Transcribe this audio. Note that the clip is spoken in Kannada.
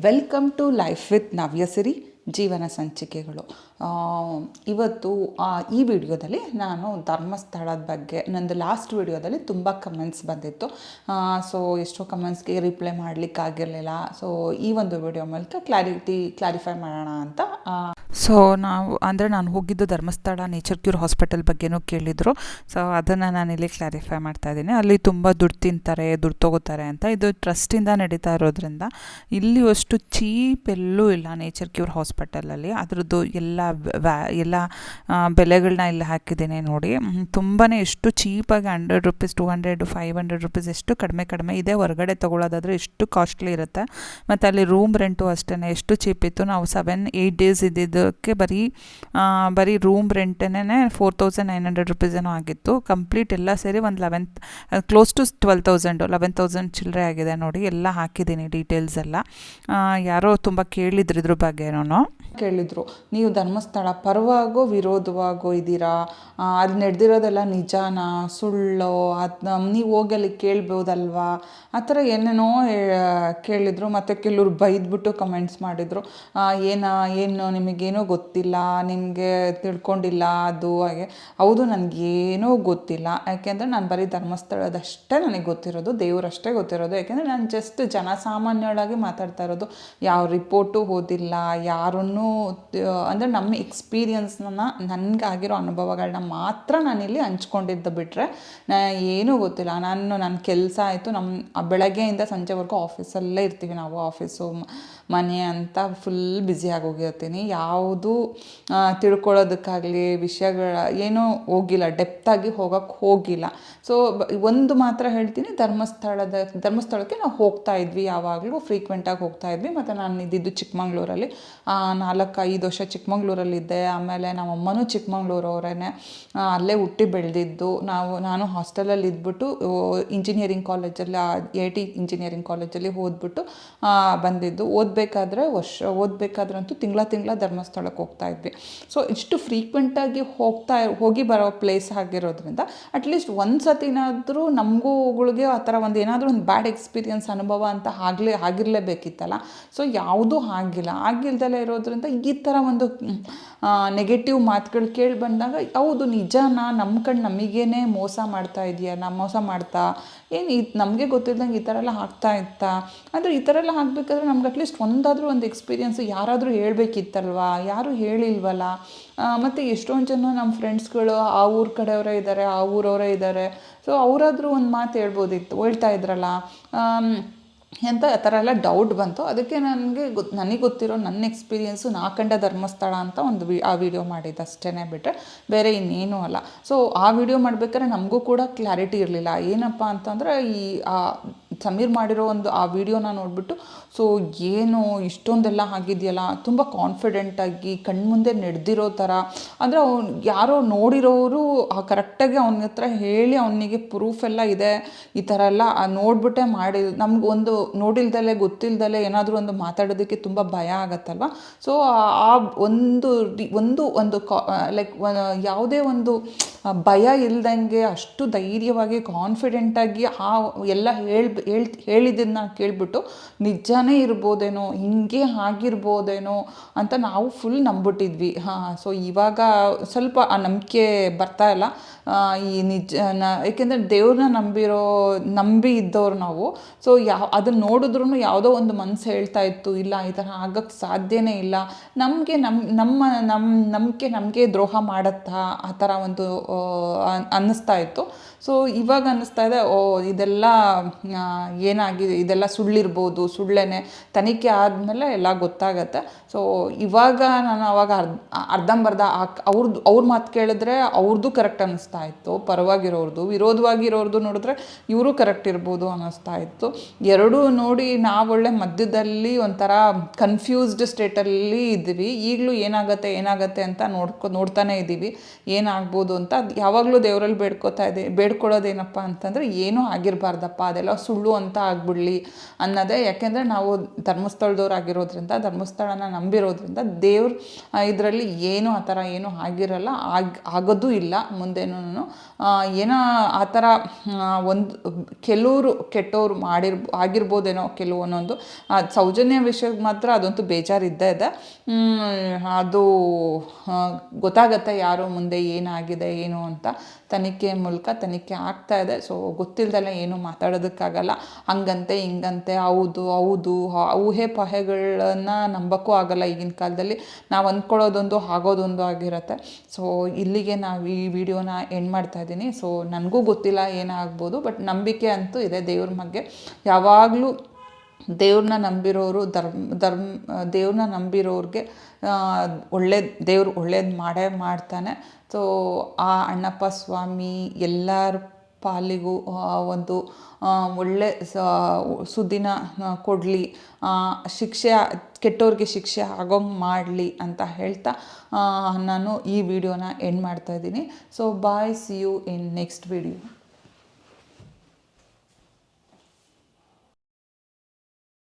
ವೆಲ್ಕಮ್ ಟು ಲೈಫ್ ವಿತ್ ನವ್ಯಸಿರಿ ಜೀವನ ಸಂಚಿಕೆಗಳು. ಇವತ್ತು ಈ ವಿಡಿಯೋದಲ್ಲಿ ನಾನು ಧರ್ಮಸ್ಥಳದ ಬಗ್ಗೆ ನಂದು ಲಾಸ್ಟ್ ವಿಡಿಯೋದಲ್ಲಿ ತುಂಬ ಕಮೆಂಟ್ಸ್ ಬಂದಿತ್ತು. ಸೊ ಎಷ್ಟೋ ಕಮೆಂಟ್ಸ್ಗೆ ರಿಪ್ಲೈ ಮಾಡಲಿಕ್ಕಾಗಿರಲಿಲ್ಲ. ಸೊ ಈ ಒಂದು ವಿಡಿಯೋ ಮೂಲಕ ಕ್ಲಾರಿಫೈ ಮಾಡೋಣ ಅಂತ. ಸೊ ನಾನು ಹೋಗಿದ್ದು ಧರ್ಮಸ್ಥಳ ನೇಚರ್ ಕ್ಯೂರ್ ಹಾಸ್ಪಿಟಲ್ ಬಗ್ಗೆನೂ ಕೇಳಿದರು. ಸೊ ಅದನ್ನು ನಾನಿಲ್ಲಿ ಕ್ಲಾರಿಫೈ ಮಾಡ್ತಾ ಇದ್ದೀನಿ. ಅಲ್ಲಿ ತುಂಬ ದುಡ್ಡು ತಿಂತಾರೆ, ದುಡ್ಡು ತೊಗೋತಾರೆ ಅಂತ. ಇದು ಟ್ರಸ್ಟಿಂದ ನಡೀತಾ ಇರೋದ್ರಿಂದ ಇಲ್ಲಿ ಅಷ್ಟು ಚೀಪ್ ಎಲ್ಲೂ ಇಲ್ಲ ನೇಚರ್ ಕ್ಯೂರ್ ಹಾಸ್ಪಿಟಲಲ್ಲಿ. ಅದರದ್ದು ಎಲ್ಲ ಬೆಲೆಗಳನ್ನ ಇಲ್ಲಿ ಹಾಕಿದ್ದೀನಿ ನೋಡಿ. ತುಂಬಾ ಎಷ್ಟು ಚೀಪಾಗಿ 100 ರೂಪೀಸ್, 200, 500 ರೂಪೀಸ್ ಎಷ್ಟು ಕಡಿಮೆ ಇದೆ. ಹೊರಗಡೆ ತೊಗೊಳ್ಳೋದಾದರೆ ಎಷ್ಟು ಕಾಸ್ಟ್ಲಿ ಇರುತ್ತೆ. ಮತ್ತು ಅಲ್ಲಿ ರೂಮ್ ರೆಂಟು ಅಷ್ಟೇ ಎಷ್ಟು ಚೀಪ್ ಇತ್ತು. ನಾವು 7-8 ಡೇಸ್ ಇದ್ದಿದ್ದಕ್ಕೆ ಬರೀ ರೂಮ್ ರೆಂಟೇನೆ 4900 ರೂಪೀಸ್ ಏನೋ ಆಗಿತ್ತು. ಕಂಪ್ಲೀಟ್ ಎಲ್ಲ ಸೇರಿ ಒಂದು ಕ್ಲೋಸ್ ಟು 11,000 ಚಿಲ್ಲರೆ ಆಗಿದೆ ನೋಡಿ. ಎಲ್ಲ ಹಾಕಿದ್ದೀನಿ ಡೀಟೇಲ್ಸ್ ಎಲ್ಲ. ಯಾರೋ ತುಂಬ ಕೇಳಿದ್ರು ಇದ್ರ ಬಗ್ಗೆನೂ ಕೇಳಿದರು, ನೀವು ಧರ್ಮಸ್ಥಳ ಪರವಾಗೋ ವಿರೋಧವಾಗೋ ಇದ್ದೀರಾ, ಅದು ನಡೆದಿರೋದೆಲ್ಲ ನಿಜಾನಾ ಸುಳ್ಳೋ, ಅದನ್ನ ನೀವು ಹೋಗಿ ಅಲ್ಲಿ ಕೇಳ್ಬೋದಲ್ವಾ, ಆ ಥರ ಏನೇನೋ ಕೇಳಿದರು. ಮತ್ತು ಕೆಲವ್ರು ಬೈದ್ಬಿಟ್ಟು ಕಮೆಂಟ್ಸ್ ಮಾಡಿದರು, ಏನು ನಿಮಗೇನೋ ಗೊತ್ತಿಲ್ಲ, ನಿಮಗೆ ತಿಳ್ಕೊಂಡಿಲ್ಲ ಅದು ಹಾಗೆ. ಹೌದು, ನನಗೇನೋ ಗೊತ್ತಿಲ್ಲ. ಯಾಕೆಂದರೆ ನಾನು ಬರೀ ಧರ್ಮಸ್ಥಳದಷ್ಟೇ ನನಗೆ ಗೊತ್ತಿರೋದು, ದೇವರಷ್ಟೇ ಗೊತ್ತಿರೋದು. ಯಾಕೆಂದರೆ ನಾನು ಜಸ್ಟ್ ಜನಸಾಮಾನ್ಯಳಾಗಿ ಮಾತಾಡ್ತಾ ಇರೋದು. ಯಾವ ರಿಪೋರ್ಟು ಓದಿಲ್ಲ, ಯಾರನ್ನೂ ಅಂದರೆ ನಮ್ಮ ಎಕ್ಸ್ಪೀರಿಯನ್ಸ್ನ ನನಗಾಗಿರೋ ಅನುಭವಗಳನ್ನ ಮಾತ್ರ ನಾನಿಲ್ಲಿ ಹಂಚ್ಕೊಂಡಿದ್ದು ಬಿಟ್ಟರೆ ಏನೂ ಗೊತ್ತಿಲ್ಲ. ನನ್ನ ಕೆಲಸ ಆಯಿತು. ಬೆಳಗ್ಗೆಯಿಂದ ಸಂಜೆವರೆಗೂ ಆಫೀಸಲ್ಲೇ ಇರ್ತೀವಿ ನಾವು. ಆಫೀಸು ಮನೆ ಅಂತ ಫುಲ್ ಬ್ಯುಸಿಯಾಗಿ ಹೋಗಿರ್ತೀನಿ. ಯಾವುದು ತಿಳ್ಕೊಳ್ಳೋದಕ್ಕಾಗಲಿ ವಿಷಯಗಳ ಏನೂ ಹೋಗಿಲ್ಲ, ಡೆಪ್ತಾಗಿ ಹೋಗೋಕ್ಕೆ ಹೋಗಿಲ್ಲ. ಸೊ ಒಂದು ಮಾತ್ರ ಹೇಳ್ತೀನಿ, ಧರ್ಮಸ್ಥಳಕ್ಕೆ ನಾವು ಹೋಗ್ತಾ ಇದ್ವಿ, ಯಾವಾಗಲೂ ಫ್ರೀಕ್ವೆಂಟಾಗಿ ಹೋಗ್ತಾ ಇದ್ವಿ. ಮತ್ತು ನಾನು ಇದ್ದಿದ್ದು ಚಿಕ್ಕಮಂಗ್ಳೂರಲ್ಲಿ 4-5 ವರ್ಷ ಚಿಕ್ಕಮಂಗ್ಳೂರಲ್ಲಿದ್ದೆ. ಆಮೇಲೆ ನಮ್ಮಮ್ಮನೂ ಚಿಕ್ಕಮಂಗ್ಳೂರವರೇ, ಅಲ್ಲೇ ಹುಟ್ಟಿ ಬೆಳೆದಿದ್ದು. ನಾನು ಹಾಸ್ಟೆಲಲ್ಲಿ ಇದ್ಬಿಟ್ಟು ಇಂಜಿನಿಯರಿಂಗ್ ಕಾಲೇಜಲ್ಲಿ AIT ಇಂಜಿನಿಯರಿಂಗ್ ಕಾಲೇಜಲ್ಲಿ ಓದ್ಬಿಟ್ಟು ಬಂದಿದ್ದು. ಓದಬೇಕಾದ್ರಂತೂ ತಿಂಗಳ ಧರ್ಮಸ್ಥಳಕ್ಕೆ ಹೋಗ್ತಾ ಇದ್ವಿ. ಸೊ ಇಷ್ಟು ಫ್ರೀಕ್ವೆಂಟಾಗಿ ಹೋಗಿ ಬರೋ ಪ್ಲೇಸ್ ಆಗಿರೋದ್ರಿಂದ ಅಟ್ಲೀಸ್ಟ್ ಒಂದು ಸತಿನಾದರೂ ನಮಗೂಗಳಿಗೆ ಆ ಥರ ಏನಾದರೂ ಒಂದು ಬ್ಯಾಡ್ ಎಕ್ಸ್ಪೀರಿಯನ್ಸ್ ಅನುಭವ ಅಂತ ಆಗಿರಲೇಬೇಕಿತ್ತಲ್ಲ. ಸೊ ಯಾವುದೂ ಆಗಿಲ್ದಲೇ ಇರೋದ್ರಿಂದ ಈ ಥರ ಒಂದು ನೆಗೆಟಿವ್ ಮಾತುಗಳು ಕೇಳಿ ಬಂದಾಗ, ಹೌದು ನಿಜನಾ, ನಮಗೇನೆ ಮೋಸ ಮಾಡ್ತಾ ಇದೆಯಾ, ಮೋಸ ಮಾಡ್ತಾ ನಮಗೆ ಗೊತ್ತಿದ್ದಂಗೆ ಈ ಥರ ಎಲ್ಲ ಆಗ್ತಾ ಇತ್ತಾ. ಅಂದರೆ ಈ ಥರ ಎಲ್ಲ ಆಗಬೇಕಾದ್ರೆ ನಮ್ಗೆ ಅಟ್ಲೀಸ್ಟ್ ಒಂದು ಎಕ್ಸ್ಪೀರಿಯನ್ಸ್ ಯಾರಾದರೂ ಹೇಳ್ಬೇಕಿತ್ತಲ್ವಾ, ಯಾರೂ ಹೇಳಿಲ್ವಲ್ಲ. ಮತ್ತು ಎಷ್ಟೊಂದು ಜನ ನಮ್ಮ ಫ್ರೆಂಡ್ಸ್ಗಳು ಆ ಊರ ಕಡೆಯವರೇ ಇದ್ದಾರೆ, ಆ ಊರವರೇ ಇದ್ದಾರೆ. ಸೊ ಅವರಾದರೂ ಒಂದು ಮಾತು ಹೇಳ್ತಾ ಇದ್ರಲ್ಲ ಅಂತ ಆ ಥರ ಎಲ್ಲ ಡೌಟ್ ಬಂತು. ಅದಕ್ಕೆ ನನಗೆ ಗೊತ್ತಿರೋ ನನ್ನ ಎಕ್ಸ್ಪೀರಿಯೆನ್ಸು ಕಂಡ ಧರ್ಮಸ್ಥಳ ಅಂತ ಆ ವಿಡಿಯೋ ಮಾಡಿದ್ದು ಅಷ್ಟೇ ಬಿಟ್ಟರೆ ಬೇರೆ ಇನ್ನೇನೂ ಅಲ್ಲ. ಸೊ ಆ ವಿಡಿಯೋ ಮಾಡ್ಬೇಕಾದ್ರೆ ನಮಗೂ ಕೂಡ ಕ್ಲಾರಿಟಿ ಇರಲಿಲ್ಲ. ಏನಪ್ಪ ಅಂತಂದರೆ ಸಮೀರ್ ಮಾಡಿರೋ ಆ ವಿಡಿಯೋನ ನೋಡಿಬಿಟ್ಟು ಸೊ ಏನು ಇಷ್ಟೊಂದೆಲ್ಲ ಆಗಿದೆಯಲ್ಲ, ತುಂಬ ಕಾನ್ಫಿಡೆಂಟಾಗಿ ಕಣ್ಮುಂದೆ ನಡೆದಿರೋ ಥರ. ಅಂದರೆ ಯಾರೋ ನೋಡಿರೋರು ಕರೆಕ್ಟಾಗಿ ಅವನ ಹತ್ರ ಹೇಳಿ ಅವನಿಗೆ ಪ್ರೂಫ್ ಎಲ್ಲ ಇದೆ, ಈ ಥರ ಎಲ್ಲ ನೋಡ್ಬಿಟ್ಟೆ ಮಾಡಿ. ನಮಗೊಂದು ನೋಡಿಲ್ದಲೆ ಗೊತ್ತಿಲ್ದಲೆ ಏನಾದರೂ ಒಂದು ಮಾತಾಡೋದಕ್ಕೆ ತುಂಬ ಭಯ ಆಗತ್ತಲ್ವ. ಸೊ ಆ ಒಂದು ಲೈಕ್ ಯಾವುದೇ ಒಂದು ಭಯ ಇಲ್ದಂಗೆ ಅಷ್ಟು ಧೈರ್ಯವಾಗಿ ಕಾನ್ಫಿಡೆಂಟಾಗಿ ಎಲ್ಲ ಹೇಳಿದ್ದನ್ನ ಕೇಳಿಬಿಟ್ಟು ನಿಜನೇ ಇರ್ಬೋದೇನೋ, ಹಿಂಗೆ ಆಗಿರ್ಬೋದೇನೋ ಅಂತ ನಾವು ಫುಲ್ ನಂಬಿಟ್ಟಿದ್ವಿ. ಸೊ ಇವಾಗ ಸ್ವಲ್ಪ ಆ ನಂಬಿಕೆ ಬರ್ತಾ ಇಲ್ಲ. ಏಕೆಂದರೆ ದೇವ್ರನ್ನ ನಂಬಿ ಇದ್ದವ್ರು ನಾವು. ಸೊ ಅದನ್ನು ನೋಡಿದ್ರೂ ಯಾವುದೋ ಒಂದು ಮನಸ್ಸು ಹೇಳ್ತಾ ಇತ್ತು, ಇಲ್ಲ ಈ ಥರ ಆಗೋಕ್ಕೆ ಸಾಧ್ಯನೇ ಇಲ್ಲ, ನಮಗೆ ದ್ರೋಹ ಮಾಡತ್ತಾ, ಆ ಥರ ಒಂದು ಅನ್ನಿಸ್ತಾ ಇತ್ತು. ಸೊ ಇವಾಗ ಅನ್ನಿಸ್ತಾ ಇದೆ, ಇದೆಲ್ಲ ಏನಾಗಿದೆ, ಇದೆಲ್ಲ ಸುಳ್ಳಿರ್ಬೋದು, ಸುಳ್ಳೇನೆ, ತನಿಖೆ ಆದಮೇಲೆ ಎಲ್ಲ ಗೊತ್ತಾಗತ್ತೆ. ಸೊ ಇವಾಗ ನಾನು ಅವಾಗ ಅರ್ಧಂಬರ್ಧ ಅವ್ರ ಮಾತು ಕೇಳಿದ್ರೆ ಅವ್ರದ್ದು ಕರೆಕ್ಟ್ ಅನ್ನಿಸ್ತಾ ಇತ್ತು, ಪರವಾಗಿರೋರ್ದು. ವಿರೋಧವಾಗಿರೋರ್ದು ನೋಡಿದ್ರೆ ಇವರು ಕರೆಕ್ಟ್ ಇರ್ಬೋದು ಅನ್ನಿಸ್ತಾ ಇತ್ತು. ಎರಡೂ ನೋಡಿ ನಾವೊಳ್ಳೆ ಮಧ್ಯದಲ್ಲಿ ಒಂಥರ ಕನ್ಫ್ಯೂಸ್ಡ್ ಸ್ಟೇಟಲ್ಲಿ ಇದ್ವಿ. ಈಗಲೂ ಏನಾಗತ್ತೆ ಅಂತ ನೋಡ್ತಾನೆ ಇದ್ದೀವಿ, ಏನಾಗ್ಬೋದು ಅಂತ. ಯಾವಾಗಲೂ ದೇವರಲ್ಲಿ ಬೇಡ್ಕೊಳ್ಳೋದೇನಪ್ಪ ಅಂತಂದರೆ ಏನೂ ಆಗಿರಬಾರ್ದಪ್ಪ, ಅದೆಲ್ಲ ಸುಳ್ಳು ಅಂತ ಆಗ್ಬಿಡ್ಲಿ ಅನ್ನೋದೇ. ಯಾಕೆಂದರೆ ನಾವು ಧರ್ಮಸ್ಥಳದವ್ರು ಆಗಿರೋದ್ರಿಂದ ಧರ್ಮಸ್ಥಳನ ನಂಬಿರೋದ್ರಿಂದ ದೇವ್ರ ಇದರಲ್ಲಿ ಏನು ಆ ಥರ ಏನೂ ಆಗಿರಲ್ಲ, ಆಗೋದೂ ಇಲ್ಲ ಮುಂದೇನೂ. ಏನೋ ಆ ಥರ ಒಂದು ಕೆಲವರು ಕೆಟ್ಟವರು ಆಗಿರ್ಬೋದೇನೋ ಕೆಲವೊಂದೊಂದು. ಸೌಜನ್ಯ ವಿಷಯಕ್ಕೆ ಮಾತ್ರ ಅದಂತೂ ಬೇಜಾರಿದ್ದೇ ಇದೆ. ಅದು ಗೊತ್ತಾಗತ್ತೆ ಯಾರು ಮುಂದೆ ಏನಾಗಿದೆ ಏನು ಅಂತ. ತನಿಖೆ ಮೂಲಕ ತನಿಖೆ ಆಗ್ತಾ ಇದೆ. ಸೊ ಗೊತ್ತಿಲ್ದೆಲ್ಲ ಏನು ಮಾತಾಡೋದಕ್ಕಾಗಲ್ಲ. ಹಂಗಂತೆ ಹಿಂಗಂತೆ ಹೌದು ಊಹೆ ಪಹೆಗಳನ್ನು ನಂಬೋಕ್ಕೂ ಆಗಲ್ಲ ಈಗಿನ ಕಾಲದಲ್ಲಿ. ನಾವು ಅಂದ್ಕೊಳ್ಳೋದೊಂದು ಆಗೋದೊಂದು ಆಗಿರುತ್ತೆ. ಸೊ ಇಲ್ಲಿಗೆ ನಾವು ಈ ವಿಡಿಯೋನ ಎಂಡ್ ಮಾಡ್ತಾ ಇದ್ದೀನಿ. ಸೊ ನನಗೂ ಗೊತ್ತಿಲ್ಲ ಏನಾಗ್ಬೋದು, ಬಟ್ ನಂಬಿಕೆ ಅಂತೂ ಇದೆ ದೇವ್ರ ಬಗ್ಗೆ. ಯಾವಾಗಲೂ ದೇವ್ರನ್ನ ನಂಬಿರೋರು ದೇವ್ರನ್ನ ನಂಬಿರೋರಿಗೆ ದೇವ್ರು ಒಳ್ಳೇದು ಮಾಡ್ತಾನೆ. ಸೊ ಆ ಅಣ್ಣಪ್ಪ ಸ್ವಾಮಿ ಎಲ್ಲರ ಪಾಲಿಗೂ ಒಂದು ಒಳ್ಳೆ ಸುದ್ದಿನ ಕೊಡಲಿ, ಕೆಟ್ಟವ್ರಿಗೆ ಶಿಕ್ಷೆ ಆಗೋಂಗೆ ಮಾಡಲಿ ಅಂತ ಹೇಳ್ತಾ ನಾನು ಈ ವಿಡಿಯೋನ ಎಂಡ್ ಮಾಡ್ತಾಯಿದ್ದೀನಿ. So bye, see you in next video.